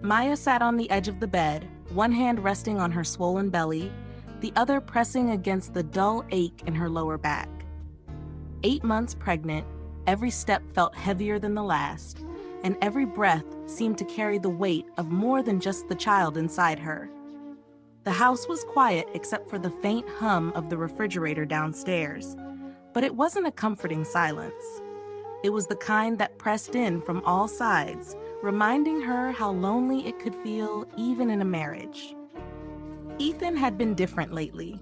Maya sat on the edge of the bed, one hand resting on her swollen belly, the other pressing against the dull ache in her lower back. 8 months pregnant, every step felt heavier than the last, and every breath seemed to carry the weight of more than just the child inside her. The house was quiet except for the faint hum of the refrigerator downstairs, but it wasn't a comforting silence. It was the kind that pressed in from all sides, reminding her how lonely it could feel even in a marriage. Ethan had been different lately.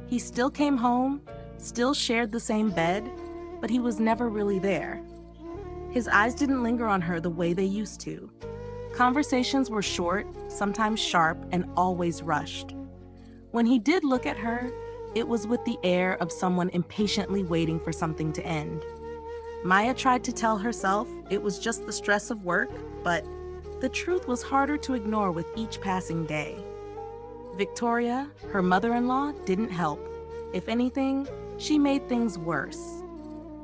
He still came home, still shared the same bed, but he was never really there. His eyes didn't linger on her the way they used to. Conversations were short, sometimes sharp, and always rushed. When he did look at her, it was with the air of someone impatiently waiting for something to end. Maya tried to tell herself it was just the stress of work, but the truth was harder to ignore with each passing day. Victoria, her mother-in-law, didn't help. If anything, she made things worse.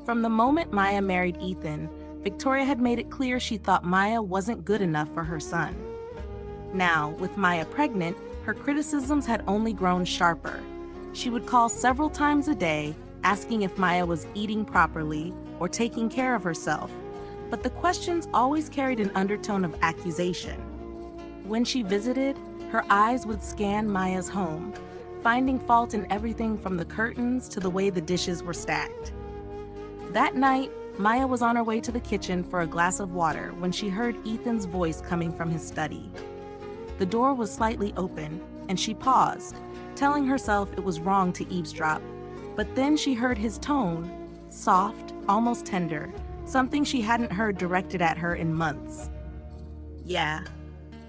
From the moment Maya married Ethan, Victoria had made it clear she thought Maya wasn't good enough for her son. Now, with Maya pregnant, her criticisms had only grown sharper. She would call several times a day, asking if Maya was eating properly or taking care of herself, but the questions always carried an undertone of accusation. When she visited, her eyes would scan Maya's home, finding fault in everything from the curtains to the way the dishes were stacked. That night, Maya was on her way to the kitchen for a glass of water when she heard Ethan's voice coming from his study. The door was slightly open, and she paused, telling herself it was wrong to eavesdrop, but then she heard his tone, soft, almost tender, something she hadn't heard directed at her in months. "Yeah,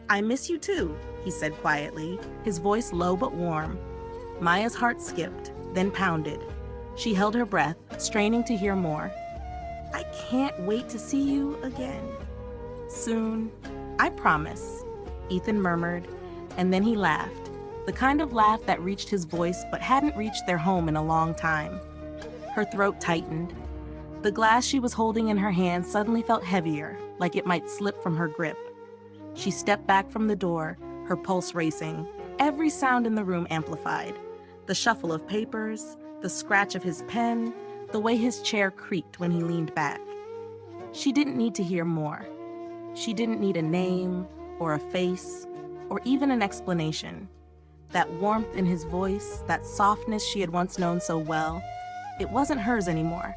I miss you too," he said quietly, his voice low but warm. Maya's heart skipped, then pounded. She held her breath, straining to hear more. "I can't wait to see you again. Soon, I promise," Ethan murmured, and then he laughed, the kind of laugh that reached his voice but hadn't reached their home in a long time. Her throat tightened. The glass she was holding in her hand suddenly felt heavier, like it might slip from her grip. She stepped back from the door, her pulse racing, every sound in the room amplified. The shuffle of papers, the scratch of his pen, the way his chair creaked when he leaned back. She didn't need to hear more. She didn't need a name, or a face, or even an explanation. That warmth in his voice, that softness she had once known so well, it wasn't hers anymore.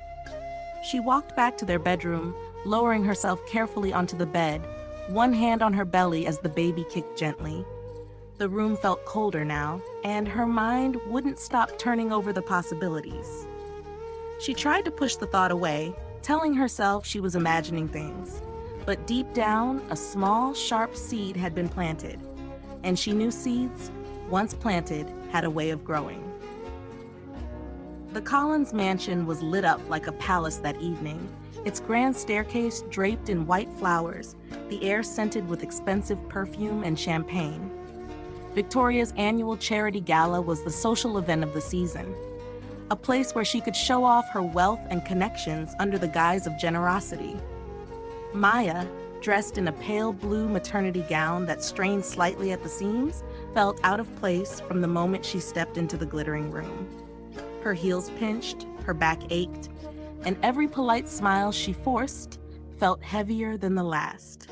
She walked back to their bedroom, lowering herself carefully onto the bed, one hand on her belly as the baby kicked gently. The room felt colder now, and her mind wouldn't stop turning over the possibilities. She tried to push the thought away, telling herself she was imagining things. But deep down, a small, sharp seed had been planted, and she knew seeds, once planted, had a way of growing. The Collins mansion was lit up like a palace that evening, its grand staircase draped in white flowers, the air scented with expensive perfume and champagne. Victoria's annual charity gala was the social event of the season, a place where she could show off her wealth and connections under the guise of generosity. Maya, dressed in a pale blue maternity gown that strained slightly at the seams, felt out of place from the moment she stepped into the glittering room. Her heels pinched, her back ached, and every polite smile she forced felt heavier than the last.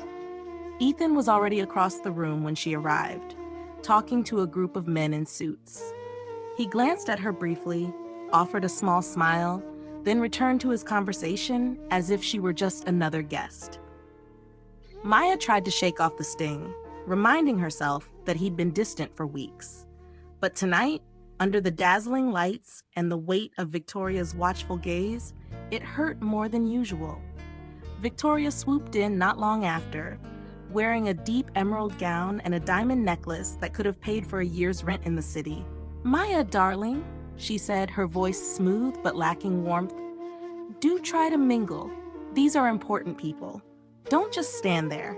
Ethan was already across the room when she arrived, talking to a group of men in suits. He glanced at her briefly, offered a small smile, then returned to his conversation as if she were just another guest. Maya tried to shake off the sting, reminding herself that he'd been distant for weeks. But tonight, under the dazzling lights and the weight of Victoria's watchful gaze, it hurt more than usual. Victoria swooped in not long after, wearing a deep emerald gown and a diamond necklace that could have paid for a year's rent in the city. "Maya, darling," she said, her voice smooth but lacking warmth, "do try to mingle. These are important people. Don't just stand there."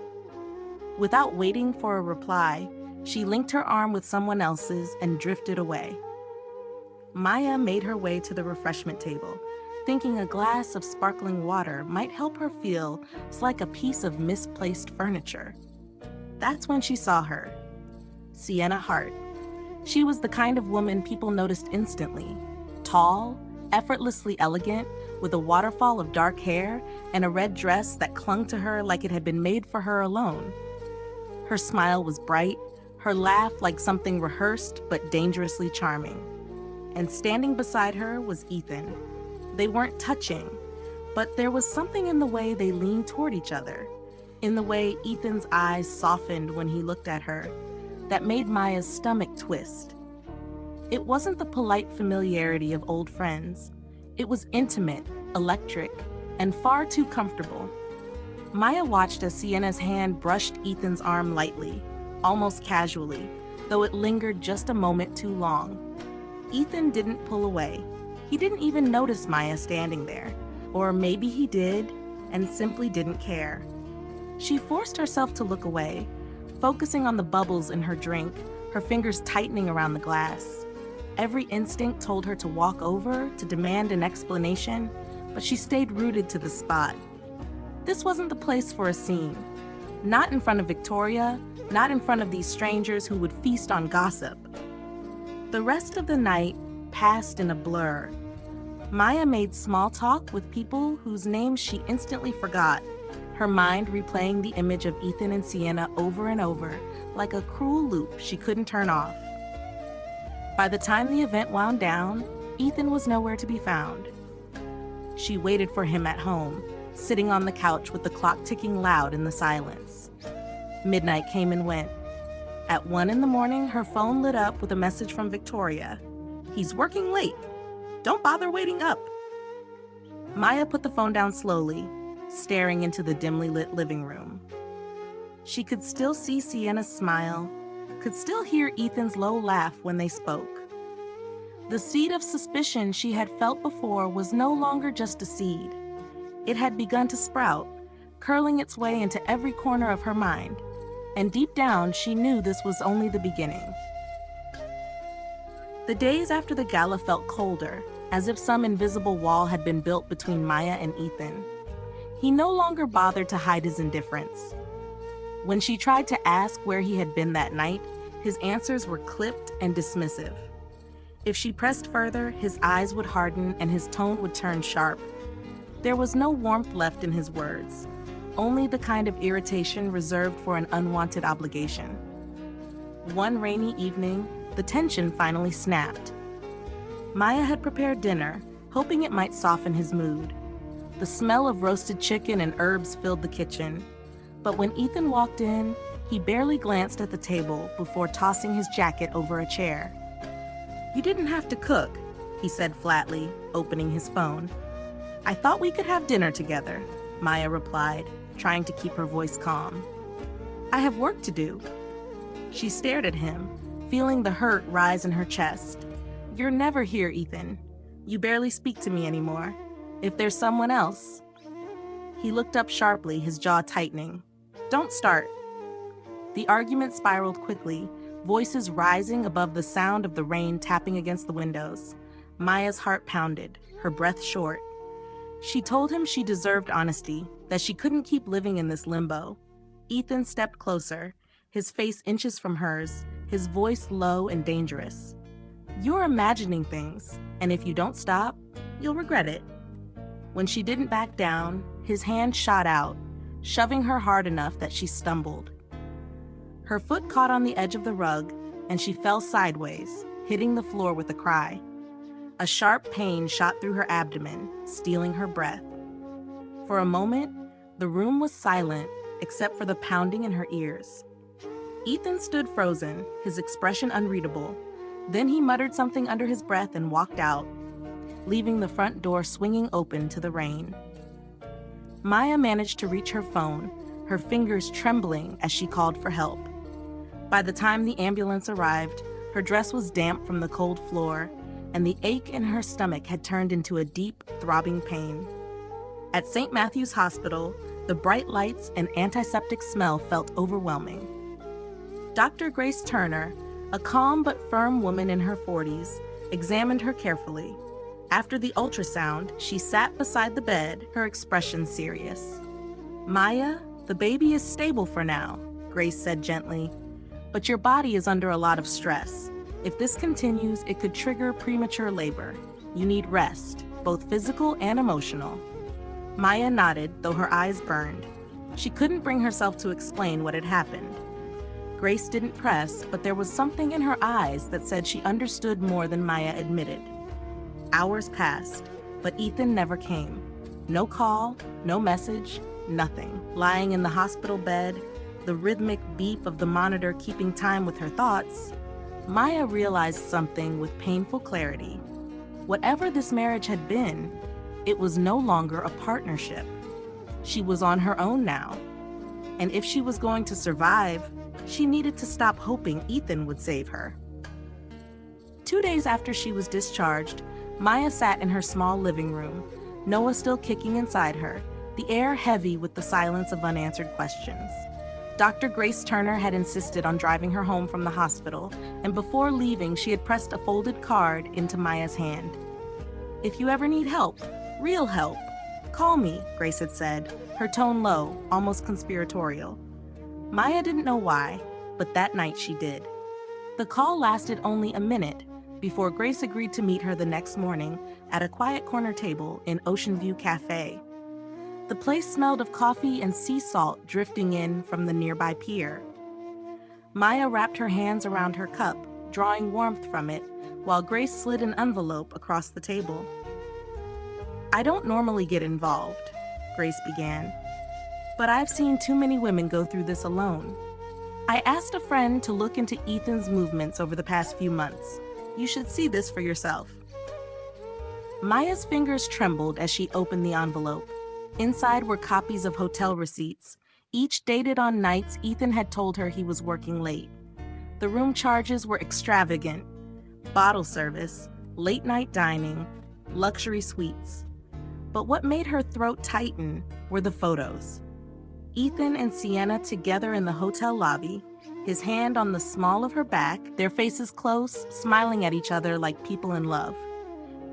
Without waiting for a reply, she linked her arm with someone else's and drifted away. Maya made her way to the refreshment table, thinking a glass of sparkling water might help her feel like a piece of misplaced furniture. That's when she saw her. Sienna Hart. She was the kind of woman people noticed instantly. Tall, effortlessly elegant, with a waterfall of dark hair and a red dress that clung to her like it had been made for her alone. Her smile was bright, her laugh like something rehearsed but dangerously charming. And standing beside her was Ethan. They weren't touching, but there was something in the way they leaned toward each other, in the way Ethan's eyes softened when he looked at her, that made Maya's stomach twist. It wasn't the polite familiarity of old friends. It was intimate, electric, and far too comfortable. Maya watched as Sienna's hand brushed Ethan's arm lightly, almost casually, though it lingered just a moment too long. Ethan didn't pull away. He didn't even notice Maya standing there. Or maybe he did, and simply didn't care. She forced herself to look away, focusing on the bubbles in her drink, her fingers tightening around the glass. Every instinct told her to walk over, to demand an explanation, but she stayed rooted to the spot. This wasn't the place for a scene. Not in front of Victoria, not in front of these strangers who would feast on gossip. The rest of the night passed in a blur. Maya made small talk with people whose names she instantly forgot, her mind replaying the image of Ethan and Sienna over and over, like a cruel loop she couldn't turn off. By the time the event wound down, Ethan was nowhere to be found. She waited for him at home, sitting on the couch with the clock ticking loud in the silence. Midnight came and went. At 1 a.m, her phone lit up with a message from Victoria. "He's working late. Don't bother waiting up." Maya put the phone down slowly, staring into the dimly lit living room. She could still see Sienna's smile, could still hear Ethan's low laugh when they spoke. The seed of suspicion she had felt before was no longer just a seed. It had begun to sprout, curling its way into every corner of her mind, and deep down she knew this was only the beginning. The days after the gala felt colder, as if some invisible wall had been built between Maya and Ethan. He no longer bothered to hide his indifference. When she tried to ask where he had been that night, his answers were clipped and dismissive. If she pressed further, his eyes would harden and his tone would turn sharp. There was no warmth left in his words, only the kind of irritation reserved for an unwanted obligation. One rainy evening, the tension finally snapped. Maya had prepared dinner, hoping it might soften his mood. The smell of roasted chicken and herbs filled the kitchen. But when Ethan walked in, he barely glanced at the table before tossing his jacket over a chair. "You didn't have to cook," he said flatly, opening his phone. "I thought we could have dinner together," Maya replied, trying to keep her voice calm. "I have work to do." She stared at him, feeling the hurt rise in her chest. "You're never here, Ethan. You barely speak to me anymore. If there's someone else..." He looked up sharply, his jaw tightening. "Don't start." The argument spiraled quickly, voices rising above the sound of the rain tapping against the windows. Maya's heart pounded, her breath short. She told him she deserved honesty, that she couldn't keep living in this limbo. Ethan stepped closer, his face inches from hers, his voice low and dangerous. "You're imagining things, and if you don't stop, you'll regret it." When she didn't back down, his hand shot out, shoving her hard enough that she stumbled. Her foot caught on the edge of the rug, and she fell sideways, hitting the floor with a cry. A sharp pain shot through her abdomen, stealing her breath. For a moment, the room was silent, except for the pounding in her ears. Ethan stood frozen, his expression unreadable. Then he muttered something under his breath and walked out, leaving the front door swinging open to the rain. Maya managed to reach her phone, her fingers trembling as she called for help. By the time the ambulance arrived, her dress was damp from the cold floor, and the ache in her stomach had turned into a deep, throbbing pain. At St. Matthew's Hospital, the bright lights and antiseptic smell felt overwhelming. Dr. Grace Turner, a calm but firm woman in her 40s, examined her carefully. After the ultrasound, she sat beside the bed, her expression serious. "Maya, the baby is stable for now. Grace said gently. "But your body is under a lot of stress. If this continues, it could trigger premature labor. You need rest, both physical and emotional." Maya nodded, though her eyes burned. She couldn't bring herself to explain what had happened. Grace didn't press, but there was something in her eyes that said she understood more than Maya admitted. Hours passed, but Ethan never came. No call, no message, nothing. Lying in the hospital bed, the rhythmic beep of the monitor keeping time with her thoughts, Maya realized something with painful clarity. Whatever this marriage had been, it was no longer a partnership. She was on her own now. And if she was going to survive, she needed to stop hoping Ethan would save her. 2 days after she was discharged, Maya sat in her small living room, Noah still kicking inside her, the air heavy with the silence of unanswered questions. Dr. Grace Turner had insisted on driving her home from the hospital, and before leaving, she had pressed a folded card into Maya's hand. "If you ever need help, real help, call me," Grace had said, her tone low, almost conspiratorial. Maya didn't know why, but that night she did. The call lasted only a minute before Grace agreed to meet her the next morning at a quiet corner table in Ocean View Cafe. The place smelled of coffee and sea salt drifting in from the nearby pier. Maya wrapped her hands around her cup, drawing warmth from it, while Grace slid an envelope across the table. "I don't normally get involved," Grace began, "but I've seen too many women go through this alone. I asked a friend to look into Ethan's movements over the past few months. You should see this for yourself." Maya's fingers trembled as she opened the envelope. Inside were copies of hotel receipts, each dated on nights Ethan had told her he was working late. The room charges were extravagant: bottle service, late-night dining, luxury suites. But what made her throat tighten were the photos. Ethan and Sienna together in the hotel lobby, his hand on the small of her back, their faces close, smiling at each other like people in love.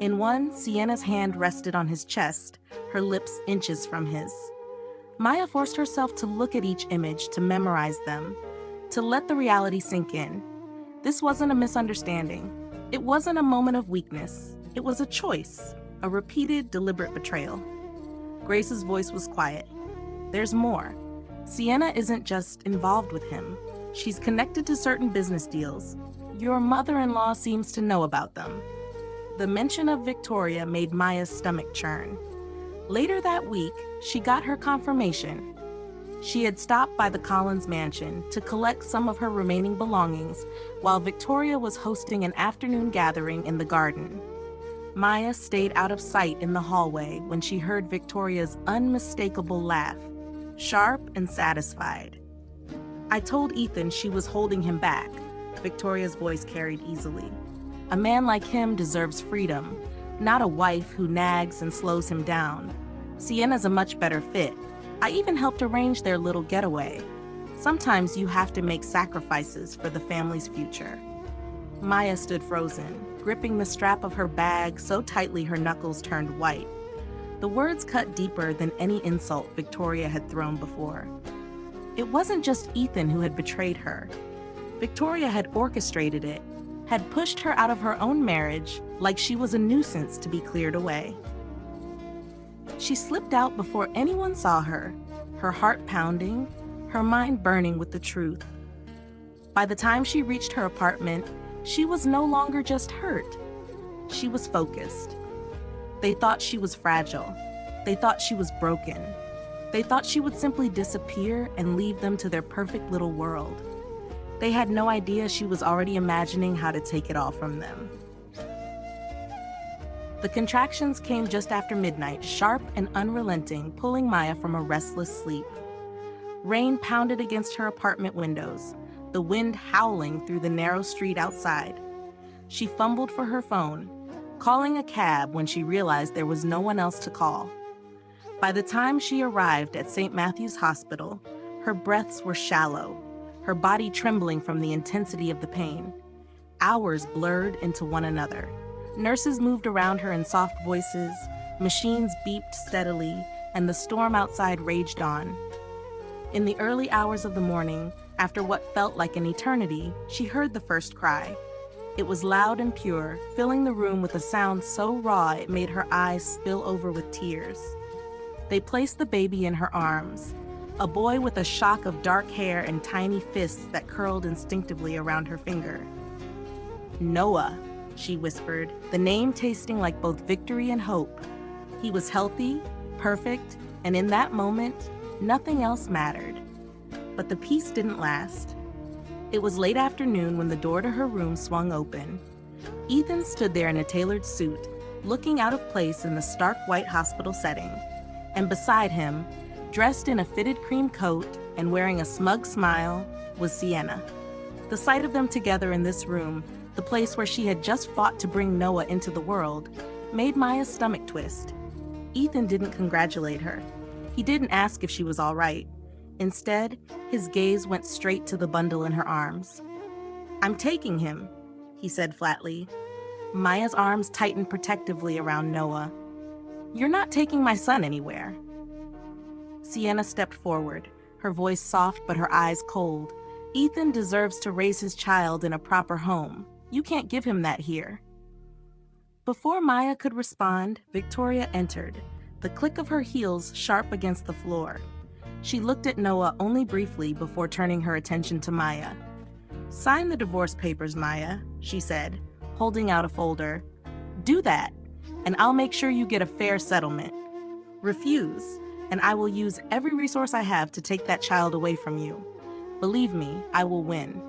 In one, Sienna's hand rested on his chest, her lips inches from his. Maya forced herself to look at each image, to memorize them, to let the reality sink in. This wasn't a misunderstanding. It wasn't a moment of weakness. It was a choice, a repeated, deliberate betrayal. Grace's voice was quiet. "There's more. Sienna isn't just involved with him. She's connected to certain business deals. Your mother-in-law seems to know about them." The mention of Victoria made Maya's stomach churn. Later that week, she got her confirmation. She had stopped by the Collins mansion to collect some of her remaining belongings while Victoria was hosting an afternoon gathering in the garden. Maya stayed out of sight in the hallway when she heard Victoria's unmistakable laugh, sharp and satisfied. "I told Ethan she was holding him back," Victoria's voice carried easily. "A man like him deserves freedom, not a wife who nags and slows him down. Sienna's a much better fit. I even helped arrange their little getaway. Sometimes you have to make sacrifices for the family's future." Maya stood frozen, gripping the strap of her bag so tightly her knuckles turned white. The words cut deeper than any insult Victoria had thrown before. It wasn't just Ethan who had betrayed her. Victoria had orchestrated it, had pushed her out of her own marriage like she was a nuisance to be cleared away. She slipped out before anyone saw her, her heart pounding, her mind burning with the truth. By the time she reached her apartment, she was no longer just hurt. She was focused. They thought she was fragile. They thought she was broken. They thought she would simply disappear and leave them to their perfect little world. They had no idea she was already imagining how to take it all from them. The contractions came just after midnight, sharp and unrelenting, pulling Maya from a restless sleep. Rain pounded against her apartment windows, the wind howling through the narrow street outside. She fumbled for her phone, calling a cab when she realized there was no one else to call. By the time she arrived at St. Matthew's Hospital, her breaths were shallow, her body trembling from the intensity of the pain. Hours blurred into one another. Nurses moved around her in soft voices, machines beeped steadily, and the storm outside raged on. In the early hours of the morning, After what felt like an eternity, she heard the first cry. It was loud and pure, filling the room with a sound so raw it made her eyes spill over with tears. They placed the baby in her arms, a boy with a shock of dark hair and tiny fists that curled instinctively around her finger. Noah, she whispered, the name tasting like both victory and hope. He was healthy, perfect, and in that moment, nothing else mattered. But the peace didn't last. It was late afternoon when the door to her room swung open. Ethan stood there in a tailored suit, looking out of place in the stark white hospital setting. And beside him, dressed in a fitted cream coat and wearing a smug smile, was Sienna. The sight of them together in this room, the place where she had just fought to bring Noah into the world, made Maya's stomach twist. Ethan didn't congratulate her. He didn't ask if she was all right. Instead, his gaze went straight to the bundle in her arms. "I'm taking him," he said flatly. Maya's arms tightened protectively around Noah. "You're not taking my son anywhere." Sienna stepped forward, her voice soft but her eyes cold. "Ethan deserves to raise his child in a proper home. You can't give him that here." Before Maya could respond, Victoria entered, the click of her heels sharp against the floor. She looked at Noah only briefly before turning her attention to Maya. "Sign the divorce papers, Maya," she said, holding out a folder. "Do that, and I'll make sure you get a fair settlement. Refuse, and I will use every resource I have to take that child away from you. Believe me, I will win."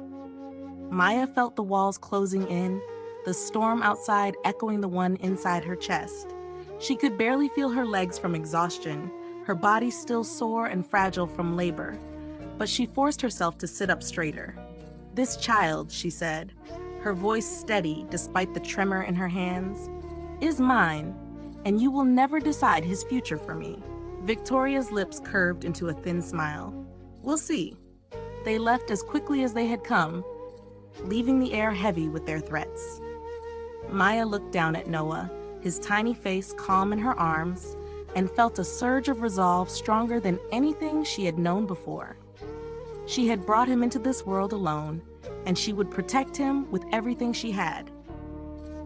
Maya felt the walls closing in, the storm outside echoing the one inside her chest. She could barely feel her legs from exhaustion, her body still sore and fragile from labor, but she forced herself to sit up straighter. "This child," she said, her voice steady despite the tremor in her hands, "is mine, and you will never decide his future for me." Victoria's lips curved into a thin smile. "We'll see." They left as quickly as they had come, leaving the air heavy with their threats. Maya looked down at Noah, his tiny face calm in her arms, and felt a surge of resolve stronger than anything she had known before. She had brought him into this world alone, and she would protect him with everything she had.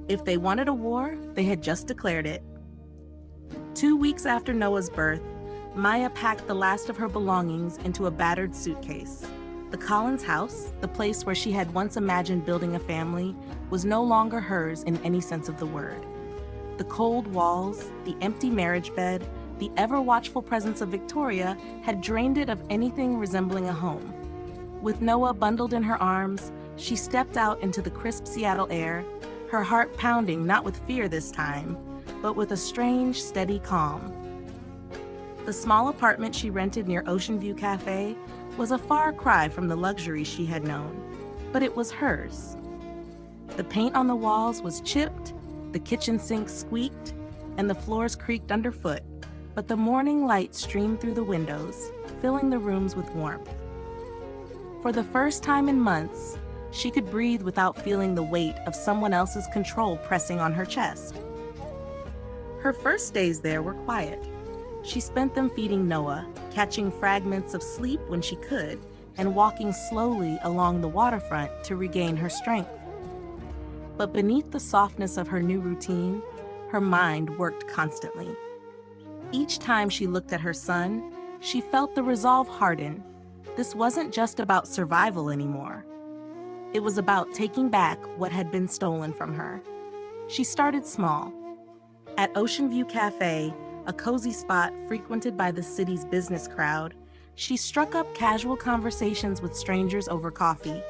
If they wanted a war, they had just declared it. 2 weeks after Noah's birth, Maya packed the last of her belongings into a battered suitcase. The Collins house, the place where she had once imagined building a family, was no longer hers in any sense of the word. The cold walls, the empty marriage bed, the ever-watchful presence of Victoria had drained it of anything resembling a home. With Noah bundled in her arms, she stepped out into the crisp Seattle air, her heart pounding not with fear this time, but with a strange, steady calm. The small apartment she rented near Ocean View Cafe was a far cry from the luxury she had known, but it was hers. The paint on the walls was chipped, the kitchen sink squeaked, and the floors creaked underfoot, but the morning light streamed through the windows, filling the rooms with warmth. For the first time in months, she could breathe without feeling the weight of someone else's control pressing on her chest. Her first days there were quiet. She spent them feeding Noah, catching fragments of sleep when she could, and walking slowly along the waterfront to regain her strength. But beneath the softness of her new routine, her mind worked constantly. Each time she looked at her son, she felt the resolve harden. This wasn't just about survival anymore. It was about taking back what had been stolen from her. She started small. At Ocean View Cafe, a cozy spot frequented by the city's business crowd, she struck up casual conversations with strangers over coffee.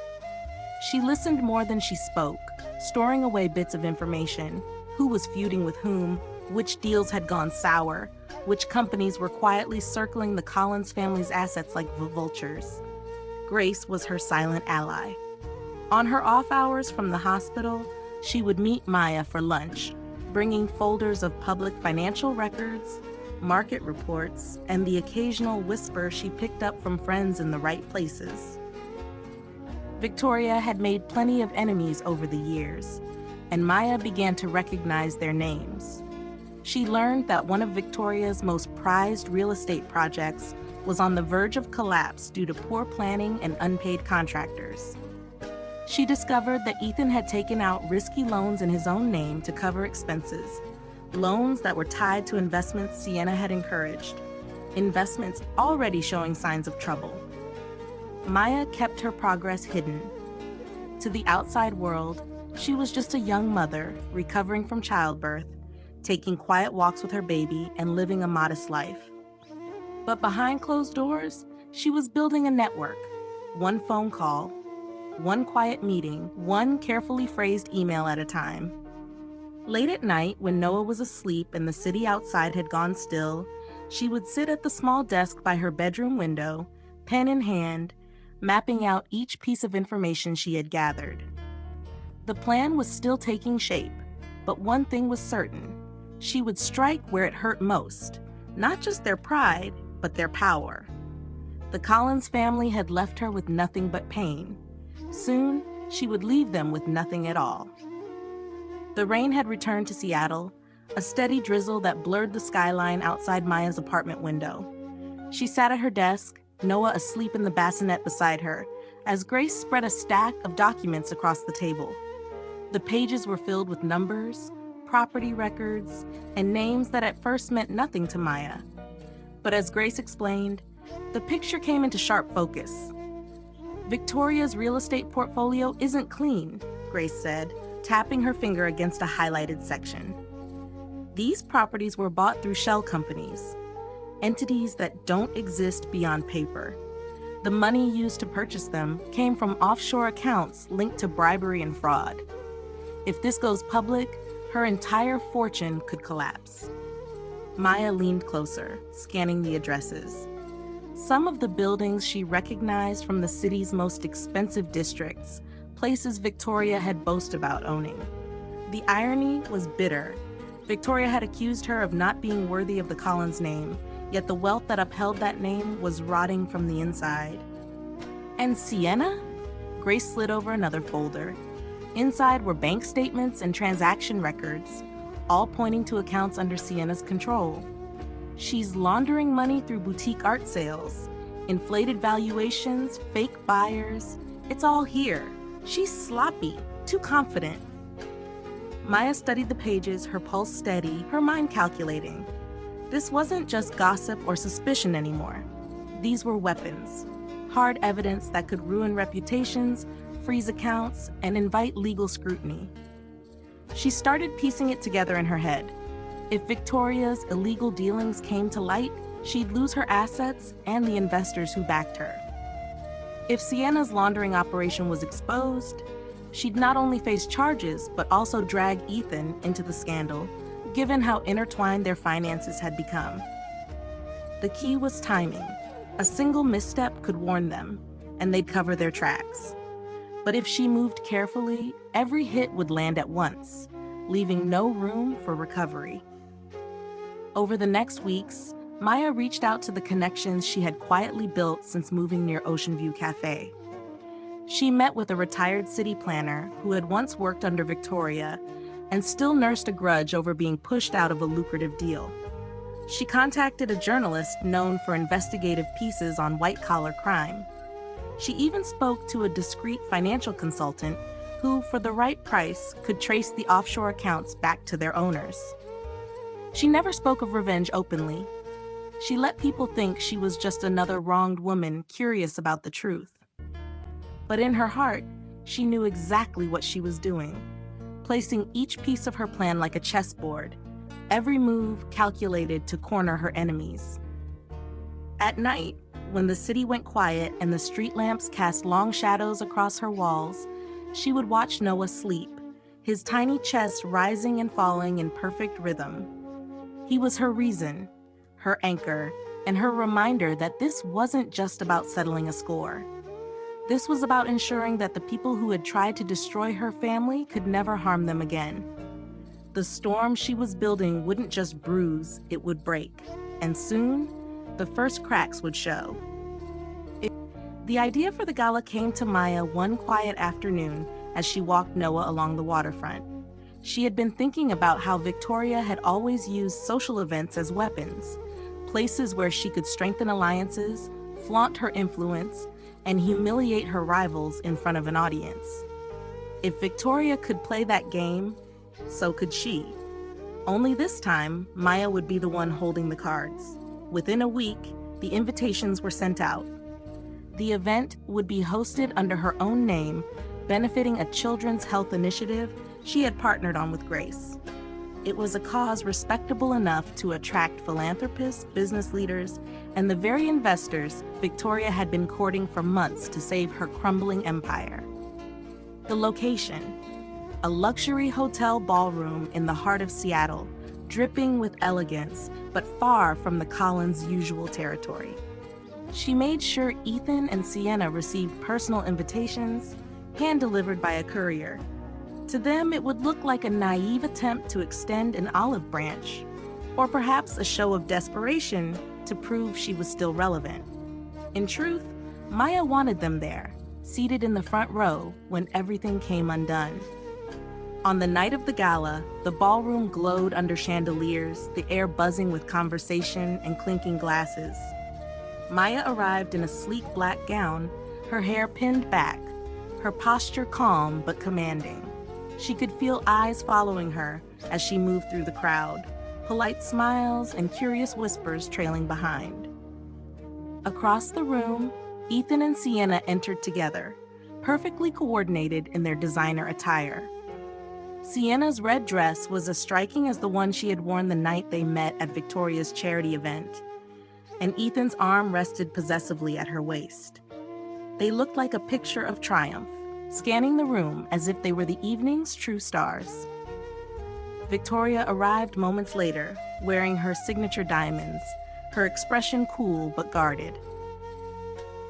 She listened more than she spoke, storing away bits of information: who was feuding with whom, which deals had gone sour, which companies were quietly circling the Collins family's assets like vultures. Grace was her silent ally. On her off hours from the hospital, she would meet Maya for lunch, bringing folders of public financial records, market reports, and the occasional whisper she picked up from friends in the right places. Victoria had made plenty of enemies over the years, and Maya began to recognize their names. She learned that one of Victoria's most prized real estate projects was on the verge of collapse due to poor planning and unpaid contractors. She discovered that Ethan had taken out risky loans in his own name to cover expenses, loans that were tied to investments Sienna had encouraged, investments already showing signs of trouble. Maya kept her progress hidden. To the outside world, she was just a young mother recovering from childbirth, taking quiet walks with her baby and living a modest life. But behind closed doors, she was building a network, one phone call, one quiet meeting, one carefully phrased email at a time. Late at night, when Noah was asleep and the city outside had gone still, she would sit at the small desk by her bedroom window, pen in hand, mapping out each piece of information she had gathered. The plan was still taking shape, but one thing was certain: she would strike where it hurt most, not just their pride, but their power. The Collins family had left her with nothing but pain. Soon, she would leave them with nothing at all. The rain had returned to Seattle, a steady drizzle that blurred the skyline outside Maya's apartment window. She sat at her desk, Noah asleep in the bassinet beside her, as Grace spread a stack of documents across the table. The pages were filled with numbers, property records, and names that at first meant nothing to Maya. But as Grace explained, the picture came into sharp focus. Victoria's real estate portfolio isn't clean, Grace said, tapping her finger against a highlighted section. These properties were bought through shell companies, entities that don't exist beyond paper. The money used to purchase them came from offshore accounts linked to bribery and fraud. If this goes public, her entire fortune could collapse. Maya leaned closer, scanning the addresses. Some of the buildings she recognized from the city's most expensive districts, places Victoria had boasted about owning. The irony was bitter. Victoria had accused her of not being worthy of the Collins name, yet the wealth that upheld that name was rotting from the inside. And Sienna? Grace slid over another folder. Inside were bank statements and transaction records, all pointing to accounts under Sienna's control. She's laundering money through boutique art sales, inflated valuations, fake buyers. It's all here. She's sloppy, too confident. Maya studied the pages, her pulse steady, her mind calculating. This wasn't just gossip or suspicion anymore. These were weapons, hard evidence that could ruin reputations, freeze accounts, and invite legal scrutiny. She started piecing it together in her head. If Victoria's illegal dealings came to light, she'd lose her assets and the investors who backed her. If Sienna's laundering operation was exposed, she'd not only face charges, but also drag Ethan into the scandal, given how intertwined their finances had become. The key was timing. A single misstep could warn them, and they'd cover their tracks. But if she moved carefully, every hit would land at once, leaving no room for recovery. Over the next weeks, Maya reached out to the connections she had quietly built since moving near Ocean View Cafe. She met with a retired city planner who had once worked under Victoria and still nursed a grudge over being pushed out of a lucrative deal. She contacted a journalist known for investigative pieces on white-collar crime. She even spoke to a discreet financial consultant who, for the right price, could trace the offshore accounts back to their owners. She never spoke of revenge openly. She let people think she was just another wronged woman curious about the truth. But in her heart, she knew exactly what she was doing, placing each piece of her plan like a chessboard, every move calculated to corner her enemies. At night, when the city went quiet and the street lamps cast long shadows across her walls, she would watch Noah sleep, his tiny chest rising and falling in perfect rhythm. He was her reason, her anchor, and her reminder that this wasn't just about settling a score. This was about ensuring that the people who had tried to destroy her family could never harm them again. The storm she was building wouldn't just bruise, it would break. And soon, the first cracks would show. The idea for the gala came to Maya one quiet afternoon as she walked Noah along the waterfront. She had been thinking about how Victoria had always used social events as weapons, places where she could strengthen alliances, flaunt her influence, and humiliate her rivals in front of an audience. If Victoria could play that game, so could she. Only this time, Maya would be the one holding the cards. Within a week, the invitations were sent out. The event would be hosted under her own name, benefiting a children's health initiative she had partnered on with Grace. It was a cause respectable enough to attract philanthropists, business leaders, and the very investors Victoria had been courting for months to save her crumbling empire. The location: a luxury hotel ballroom in the heart of Seattle, dripping with elegance, but far from the Collins' usual territory. She made sure Ethan and Sienna received personal invitations, hand-delivered by a courier. To them, it would look like a naive attempt to extend an olive branch, or perhaps a show of desperation to prove she was still relevant. In truth, Maya wanted them there, seated in the front row when everything came undone. On the night of the gala, the ballroom glowed under chandeliers, the air buzzing with conversation and clinking glasses. Maya arrived in a sleek black gown, her hair pinned back, her posture calm but commanding. She could feel eyes following her as she moved through the crowd, polite smiles and curious whispers trailing behind. Across the room, Ethan and Sienna entered together, perfectly coordinated in their designer attire. Sienna's red dress was as striking as the one she had worn the night they met at Victoria's charity event, and Ethan's arm rested possessively at her waist. They looked like a picture of triumph, scanning the room as if they were the evening's true stars. Victoria arrived moments later, wearing her signature diamonds, her expression cool but guarded.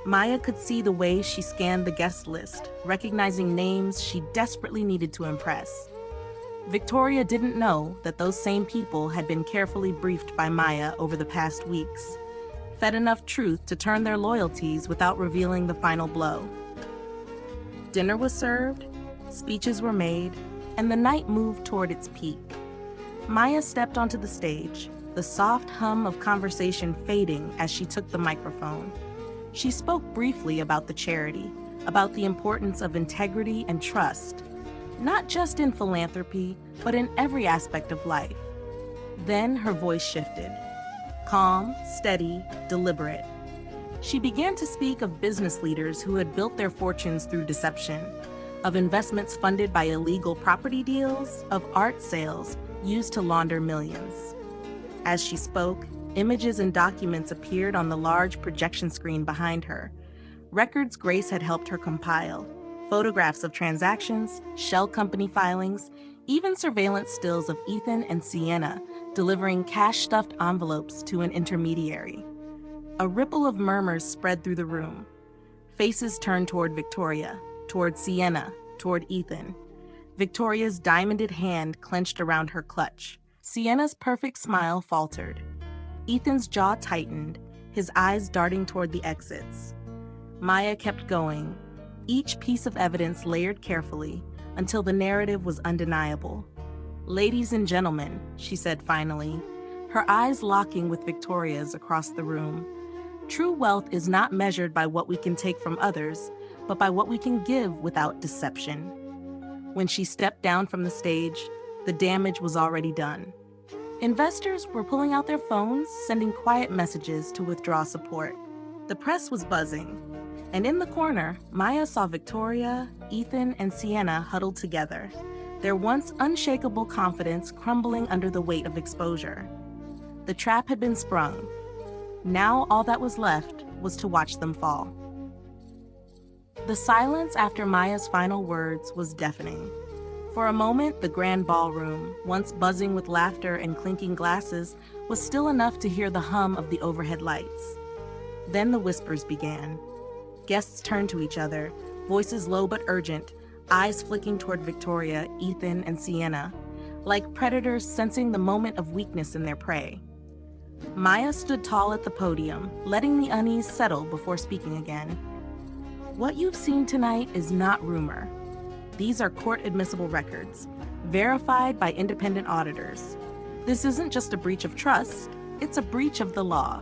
Maya could see the way she scanned the guest list, recognizing names she desperately needed to impress. Victoria didn't know that those same people had been carefully briefed by Maya over the past weeks, fed enough truth to turn their loyalties without revealing the final blow. Dinner was served, speeches were made, and the night moved toward its peak. Maya stepped onto the stage, the soft hum of conversation fading as she took the microphone. She spoke briefly about the charity, about the importance of integrity and trust, not just in philanthropy, but in every aspect of life. Then her voice shifted. Calm, steady, deliberate. She began to speak of business leaders who had built their fortunes through deception, of investments funded by illegal property deals, of art sales used to launder millions. As she spoke, images and documents appeared on the large projection screen behind her. Records Grace had helped her compile, photographs of transactions, shell company filings, even surveillance stills of Ethan and Sienna delivering cash-stuffed envelopes to an intermediary. A ripple of murmurs spread through the room. Faces turned toward Victoria, toward Sienna, toward Ethan. Victoria's diamonded hand clenched around her clutch. Sienna's perfect smile faltered. Ethan's jaw tightened, his eyes darting toward the exits. Maya kept going, each piece of evidence layered carefully until the narrative was undeniable. "Ladies and gentlemen," she said finally, her eyes locking with Victoria's across the room, "true wealth is not measured by what we can take from others, but by what we can give without deception." When she stepped down from the stage, the damage was already done. Investors were pulling out their phones, sending quiet messages to withdraw support. The press was buzzing, and in the corner, Maya saw Victoria, Ethan, and Sienna huddled together, their once unshakable confidence crumbling under the weight of exposure. The trap had been sprung. Now all that was left was to watch them fall. The silence after Maya's final words was deafening. For a moment, the grand ballroom, once buzzing with laughter and clinking glasses, was still enough to hear the hum of the overhead lights. Then the whispers began. Guests turned to each other, voices low but urgent, eyes flicking toward Victoria, Ethan, and Sienna, like predators sensing the moment of weakness in their prey. Maya stood tall at the podium, letting the unease settle before speaking again. "What you've seen tonight is not rumor. These are court-admissible records, verified by independent auditors. This isn't just a breach of trust, it's a breach of the law.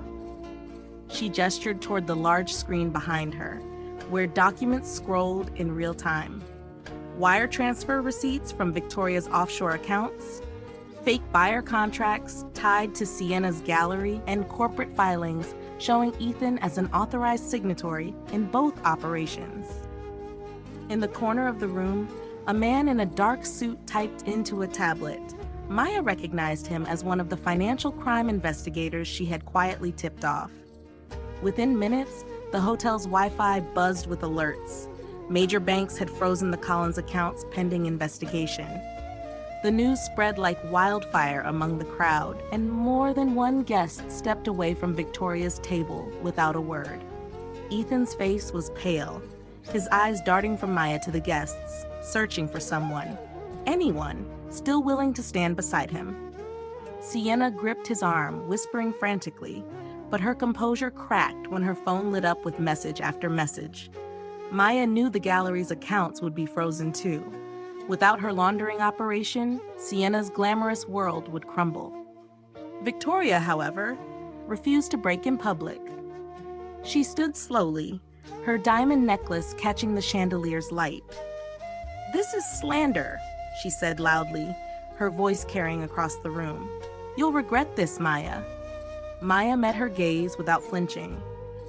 She gestured toward the large screen behind her, where documents scrolled in real time. Wire transfer receipts from Victoria's offshore accounts, fake buyer contracts tied to Sienna's gallery, and corporate filings showing Ethan as an authorized signatory in both operations. In the corner of the room, a man in a dark suit typed into a tablet. Maya recognized him as one of the financial crime investigators she had quietly tipped off. Within minutes, the hotel's Wi-Fi buzzed with alerts. Major banks had frozen the Collins accounts pending investigation. The news spread like wildfire among the crowd, and more than one guest stepped away from Victoria's table without a word. Ethan's face was pale, his eyes darting from Maya to the guests, searching for someone, anyone, still willing to stand beside him. Sienna gripped his arm, whispering frantically, but her composure cracked when her phone lit up with message after message. Maya knew the gallery's accounts would be frozen too. Without her laundering operation, Sienna's glamorous world would crumble. Victoria, however, refused to break in public. She stood slowly, her diamond necklace catching the chandelier's light. "This is slander," she said loudly, her voice carrying across the room. "You'll regret this, Maya." Maya met her gaze without flinching.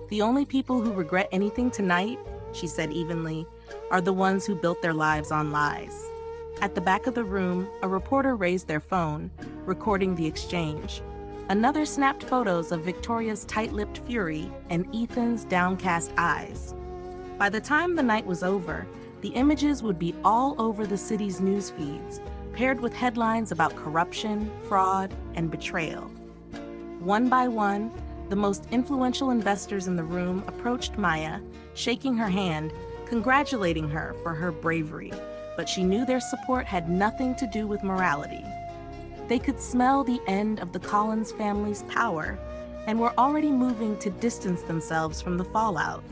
"The only people who regret anything tonight," she said evenly, "are the ones who built their lives on lies." At the back of the room, a reporter raised their phone, recording the exchange. Another snapped photos of Victoria's tight-lipped fury and Ethan's downcast eyes. By the time the night was over, the images would be all over the city's news feeds, paired with headlines about corruption, fraud, and betrayal. One by one, the most influential investors in the room approached Maya, shaking her hand, congratulating her for her bravery, but she knew their support had nothing to do with morality. They could smell the end of the Collins family's power and were already moving to distance themselves from the fallout.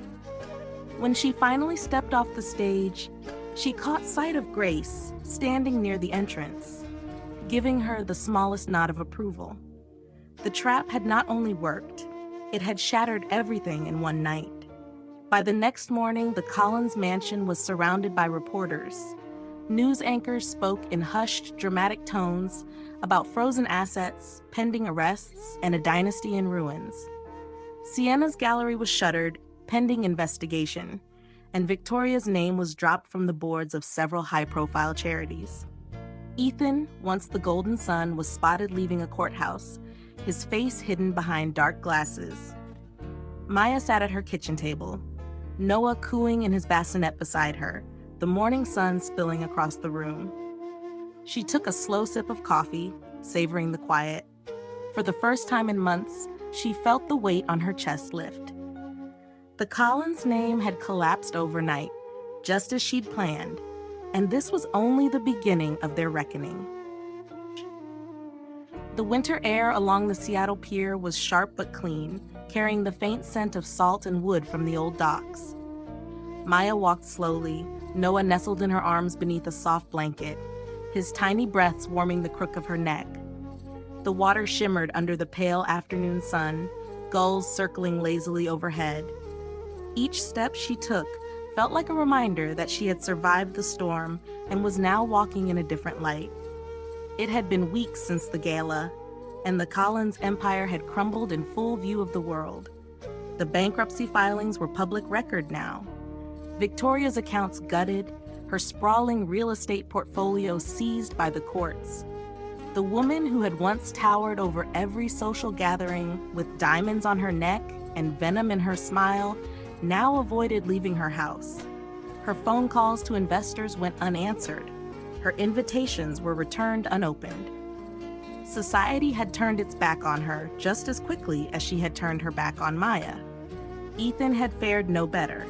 When she finally stepped off the stage, she caught sight of Grace standing near the entrance, giving her the smallest nod of approval. The trap had not only worked, it had shattered everything in one night. By the next morning, the Collins mansion was surrounded by reporters. News anchors spoke in hushed, dramatic tones about frozen assets, pending arrests, and a dynasty in ruins. Sienna's gallery was shuttered, pending investigation, and Victoria's name was dropped from the boards of several high-profile charities. Ethan, once the golden son, was spotted leaving a courthouse, his face hidden behind dark glasses. Maya sat at her kitchen table, Noah cooing in his bassinet beside her, the morning sun spilling across the room. She took a slow sip of coffee, savoring the quiet. For the first time in months, she felt the weight on her chest lift. The Collins name had collapsed overnight, just as she'd planned, and this was only the beginning of their reckoning. The winter air along the Seattle pier was sharp but clean, carrying the faint scent of salt and wood from the old docks. Maya walked slowly, Noah nestled in her arms beneath a soft blanket, his tiny breaths warming the crook of her neck. The water shimmered under the pale afternoon sun, gulls circling lazily overhead. Each step she took felt like a reminder that she had survived the storm and was now walking in a different light. It had been weeks since the gala, and the Collins empire had crumbled in full view of the world. The bankruptcy filings were public record now. Victoria's accounts gutted, her sprawling real estate portfolio seized by the courts. The woman who had once towered over every social gathering with diamonds on her neck and venom in her smile now avoided leaving her house. Her phone calls to investors went unanswered. Her invitations were returned unopened. Society had turned its back on her just as quickly as she had turned her back on Maya. Ethan had fared no better.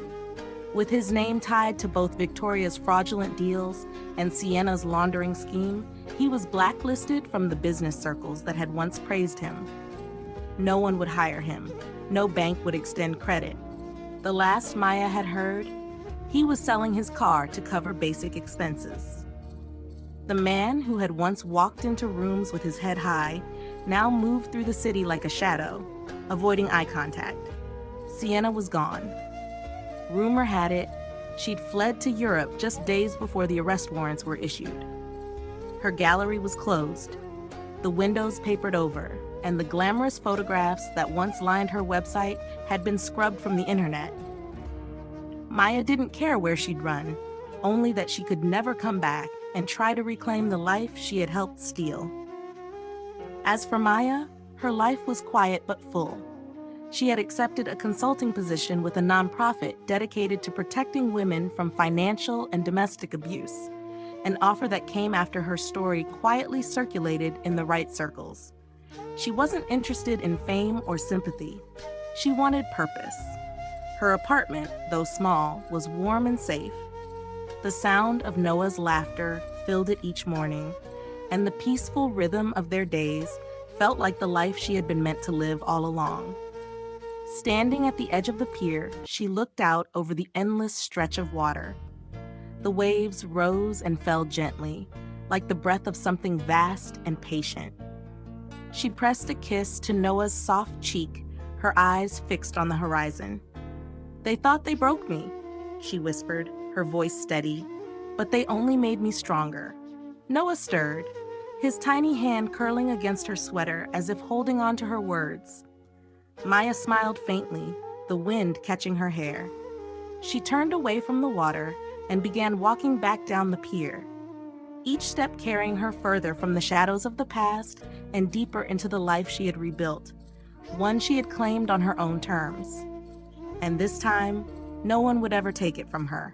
With his name tied to both Victoria's fraudulent deals and Sienna's laundering scheme, he was blacklisted from the business circles that had once praised him. No one would hire him. No bank would extend credit. The last Maya had heard, he was selling his car to cover basic expenses. The man who had once walked into rooms with his head high now moved through the city like a shadow, avoiding eye contact. Sienna was gone. Rumor had it, she'd fled to Europe just days before the arrest warrants were issued. Her gallery was closed, the windows papered over, and the glamorous photographs that once lined her website had been scrubbed from the internet. Maya didn't care where she'd run, only that she could never come back and try to reclaim the life she had helped steal. As for Maya, her life was quiet but full. She had accepted a consulting position with a nonprofit dedicated to protecting women from financial and domestic abuse, an offer that came after her story quietly circulated in the right circles. She wasn't interested in fame or sympathy. She wanted purpose. Her apartment, though small, was warm and safe. The sound of Noah's laughter filled it each morning, and the peaceful rhythm of their days felt like the life she had been meant to live all along. Standing at the edge of the pier, she looked out over the endless stretch of water. The waves rose and fell gently, like the breath of something vast and patient. She pressed a kiss to Noah's soft cheek, her eyes fixed on the horizon. "They thought they broke me," she whispered, her voice steady, "but they only made me stronger." Noah stirred, his tiny hand curling against her sweater as if holding on to her words. Maya smiled faintly, the wind catching her hair. She turned away from the water and began walking back down the pier, each step carrying her further from the shadows of the past and deeper into the life she had rebuilt, one she had claimed on her own terms. And this time, no one would ever take it from her.